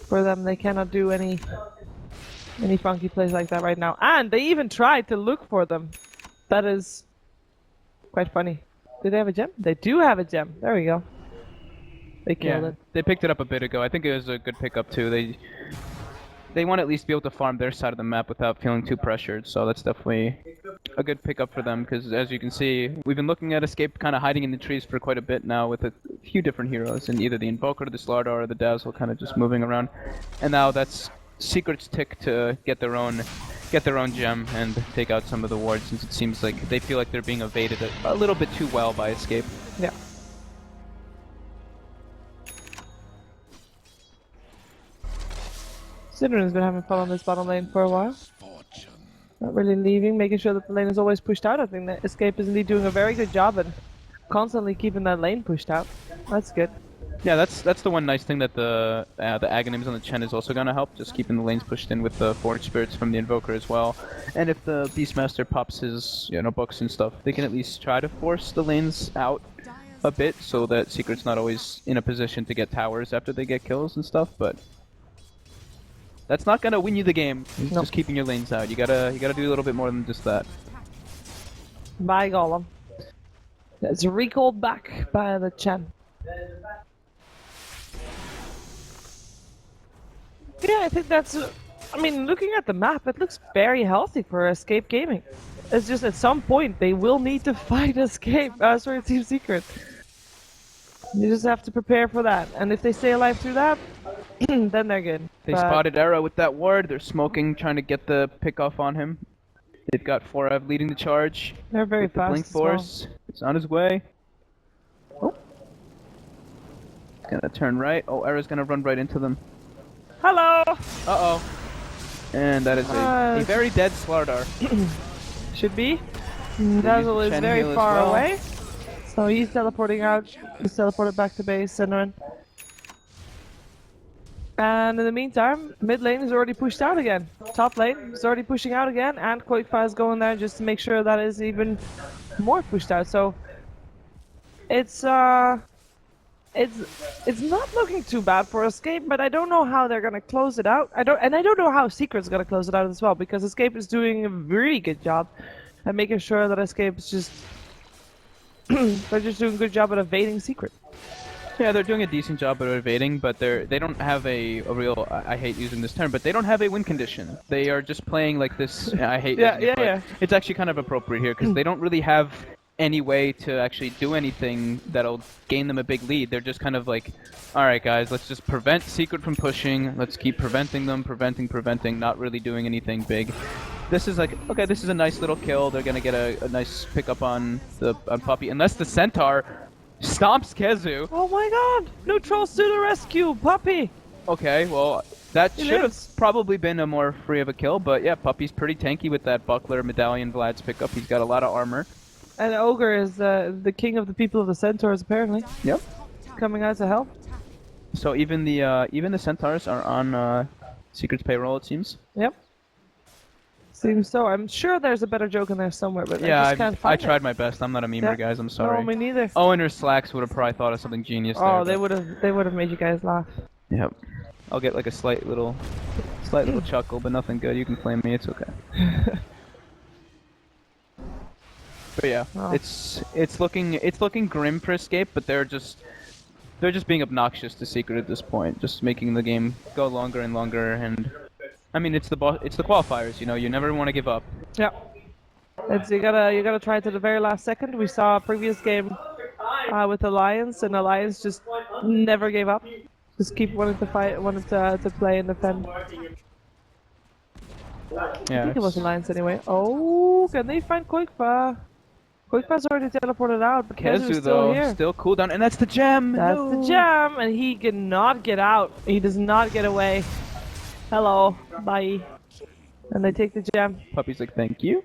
For them, they cannot do any funky plays like that right now. And they even tried to look for them. That is quite funny. Do they have a gem? They do have a gem. There we go. They killed it. They picked it up a bit ago. I think it was a good pickup too. They want to at least be able to farm their side of the map without feeling too pressured, so that's definitely a good pickup for them, because as you can see, we've been looking at Escape kind of hiding in the trees for quite a bit now with a few different heroes, and either the Invoker, the Slardar, or the Dazzle kind of just moving around. And now that's Secret's tick to get their own gem and take out some of the wards, since it seems like they feel like they're being evaded a little bit too well by Escape. Yeah. Syndrone's been having fun on this bottom lane for a while. Not really leaving, making sure that the lane is always pushed out. I think that Escape is indeed doing a very good job at constantly keeping that lane pushed out. That's good. Yeah, that's the one nice thing that the Aghanims on the Chen is also gonna help, just keeping the lanes pushed in with the Forge Spirits from the Invoker as well. And if the Beastmaster pops his books and stuff, they can at least try to force the lanes out a bit so that Secret's not always in a position to get towers after they get kills and stuff, but that's not gonna win you the game. It's just keeping your lanes out. You gotta do a little bit more than just that. By Golem. That's recalled back by the Chen. Yeah, I think that's... I mean, looking at the map, it looks very healthy for Escape Gaming. It's just at some point they will need to fight Escape. Sorry, Team Secret. You just have to prepare for that, and if they stay alive through that, then they're good. They spotted Arrow with that ward. They're smoking, trying to get the pick off on him. They've got 4Ev leading the charge. They're very with fast. The Blink Force. It's on his way. Oh. He's gonna turn right. Oh, Arrow's gonna run right into them. Hello! Uh-oh. And that is a very dead Slardar. Should be. Dazzle is very far away. So he's teleporting out. He's teleported back to base, Syndrone. And in the meantime, mid lane is already pushed out again. Top lane is already pushing out again, and Qualifiers is going there just to make sure that is even more pushed out. So it's not looking too bad for Escape, but I don't know how they're gonna close it out. I don't know how Secret's gonna close it out as well, because Escape is doing a really good job at making sure that Escape is just they're just doing a good job at evading Secret. Yeah, they're doing a decent job at evading, but they don't have a real, I hate using this term, but they don't have a win condition. They are just playing like this, I hate using it, but it's actually kind of appropriate here, because they don't really have any way to actually do anything that'll gain them a big lead. They're just kind of like, alright guys, let's just prevent Secret from pushing, let's keep preventing them, preventing, not really doing anything big. This is like, okay, this is a nice little kill, they're gonna get a nice pickup on Puppey, unless the Centaur stomps KheZu. Oh my god! Neutrals to the rescue! Puppey! Okay, well, that should have probably been a more free of a kill, but yeah, Puppey's pretty tanky with that Buckler Medallion Vlad's pickup. He's got a lot of armor. And Ogre is the king of the people of the Centaurs, apparently. Yep. Coming out to help. So even the Centaurs are on Secret's payroll, it seems. Yep. Seems so. I'm sure there's a better joke in there somewhere, but yeah, I just can't find I tried my best. I'm not a memer, guys. I'm sorry. No, me neither. Owen or Slacks would have probably thought of something genius there. Oh, they would have made you guys laugh. Yep. I'll get like a slight little chuckle, but nothing good. You can flame me. It's okay. But yeah, it's looking grim for Escape, but they're just being obnoxious to Secret at this point, just making the game go longer and longer. And I mean, it's the qualifiers, you never want to give up. Yeah. You gotta try it to the very last second. We saw a previous game with Alliance, and Alliance just never gave up. Just keep wanting to fight, wanted to play and defend. Yeah, I think it was Alliance anyway. Oh, can they find Qualifier? Qualifiers already teleported out, but KheZu though, here. still cooldown, and that's the gem! That's the gem, and he cannot get out. He does not get away. Hello, bye. And they take the gem. Puppey's like, thank you.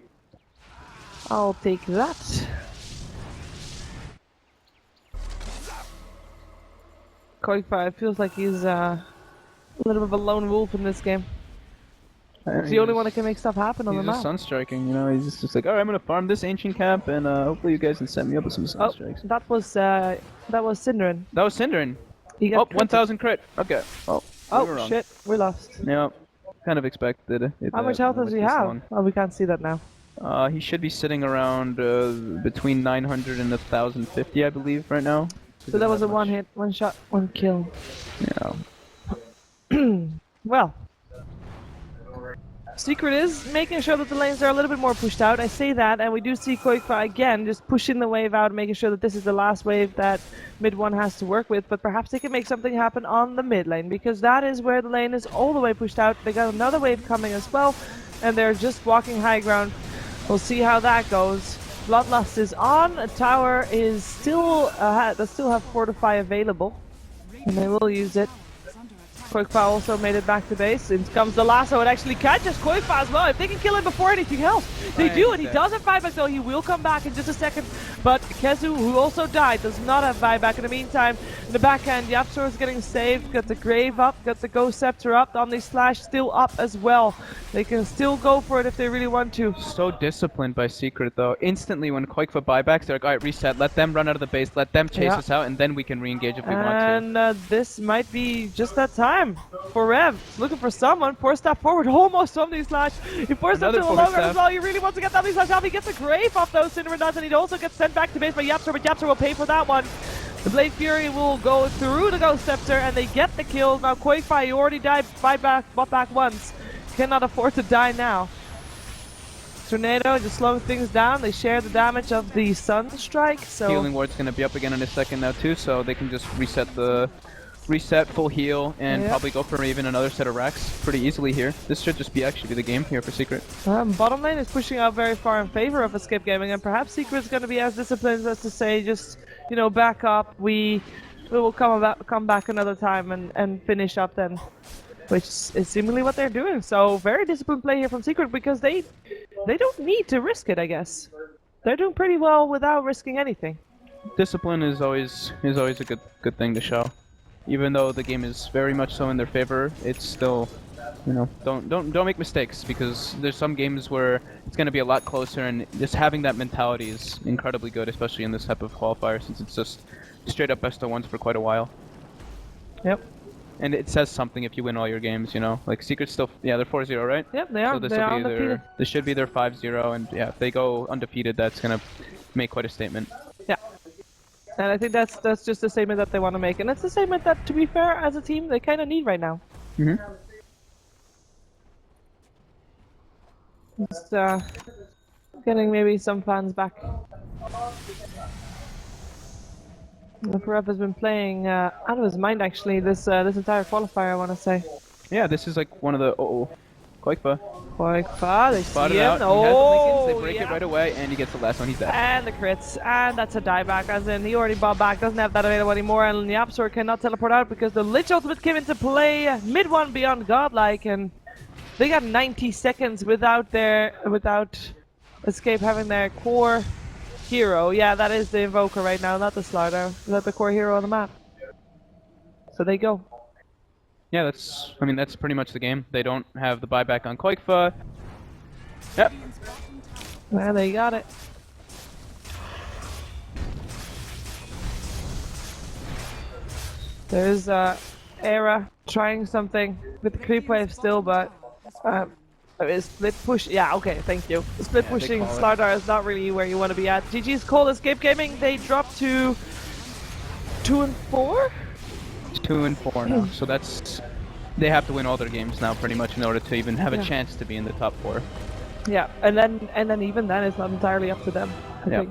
I'll take that. Qualifier feels like he's a little bit of a lone wolf in this game. He's the only one that can make stuff happen on the map. He's just sunstriking, he's just like, alright, I'm gonna farm this ancient cap, and hopefully you guys can set me up with some sunstrikes. Oh, that was Syndrone. That was Syndrone. He got 1,000 crit. Okay. Oh shit, we lost. Yeah, kind of expected it. How much health does he have? Oh, we can't see that now. He should be sitting around between 900 and 1,050, I believe, right now. So that was a one hit, one shot, one kill. Yeah. Well, Secret is making sure that the lanes are a little bit more pushed out. I say that, and we do see Qualifiers again just pushing the wave out, making sure that this is the last wave that mid one has to work with. But perhaps they can make something happen on the mid lane, because that is where the lane is all the way pushed out. They got another wave coming as well, and they're just walking high ground. We'll see how that goes. Bloodlust is on. A tower is still they still have Fortify available, and they will use it. Qualifier also made it back to base. In comes the lasso. It actually catches Qualifier as well. If they can kill him before anything else, they do it. He does have buyback though. He will come back in just a second. But KheZu, who also died, does not have buyback. In the meantime, in the backhand, Yapsor is getting saved. Got the Grave up, got the Ghost Scepter up. Omni Slash still up as well. They can still go for it if they really want to. So disciplined by Secret though. Instantly when Quake for buybacks, they're like, alright, reset, let them run out of the base, let them chase us out, and then we can re-engage if we want to. And this might be just that time for Rev. Looking for someone. Force step forward, almost Omni Slash. He forced up to the low ground as well. You really want to get Omni Slash off. He gets a Grave off those Cinnamon does, and he also gets sent back to base by Yapsor, but Yapsor will pay for that one. The Blade Fury will go through the Ghost Scepter, and they get the kill. Now Qualifier, you already died, bought back once. Cannot afford to die now. Tornado just slowing things down. They share the damage of the Sun Strike, so... Healing Ward's gonna be up again in a second now too, so they can just reset full heal, and probably go for even another set of racks pretty easily here. This should just be actually the game here for Secret. Bottom lane is pushing out very far in favor of Escape Gaming, and perhaps Secret's gonna be as disciplined as to say, just, you know, back up. We will come back another time and finish up then. Which is seemingly what they're doing. So very disciplined play here from Secret, because they don't need to risk it, I guess. They're doing pretty well without risking anything. Discipline is always a good thing to show. Even though the game is very much so in their favor, it's still, you know, don't make mistakes, because there's some games where it's going to be a lot closer, and just having that mentality is incredibly good, especially in this type of qualifier, since it's just straight up best of ones for quite a while. Yep. And it says something if you win all your games, you know? Like, Secret's still... Yeah, they're 4-0, right? Yep, they are. So They are undefeated. this should be their 5-0, and yeah, if they go undefeated, that's gonna make quite a statement. Yeah. And I think that's just the statement that they want to make. And it's the statement that, to be fair, as a team, they kind of need right now. Mm-hmm. Just getting maybe some fans back. Rev has been playing out of his mind, actually, this entire qualifier, I want to say. Yeah, this is like one of the... Quakefa. They Spotted see him. out, he has the Lincolns, they break it right away, and he gets the last one, he's dead. And the crits, and that's a dieback, as in he already bought back, doesn't have that available anymore, and Yapsor cannot teleport out because the Lich Ultimate came into play, mid one beyond godlike, and they got 90 seconds without Escape having their core hero. Yeah, that is the Invoker right now, not the Slardar. That's the core hero on the map. So they go. Yeah, that's pretty much the game. They don't have the buyback on Quakefa. Yep. Well, they got it. There's Era trying something with the creep wave still, but split push. Yeah, okay, thank you. Split pushing Slardar is not really where you want to be at. GG's called Escape Gaming. They dropped to 2-4. 2-4 now. So that's they have to win all their games now, pretty much, in order to even have a chance to be in the top 4. Yeah, and then even then, it's not entirely up to them, I think.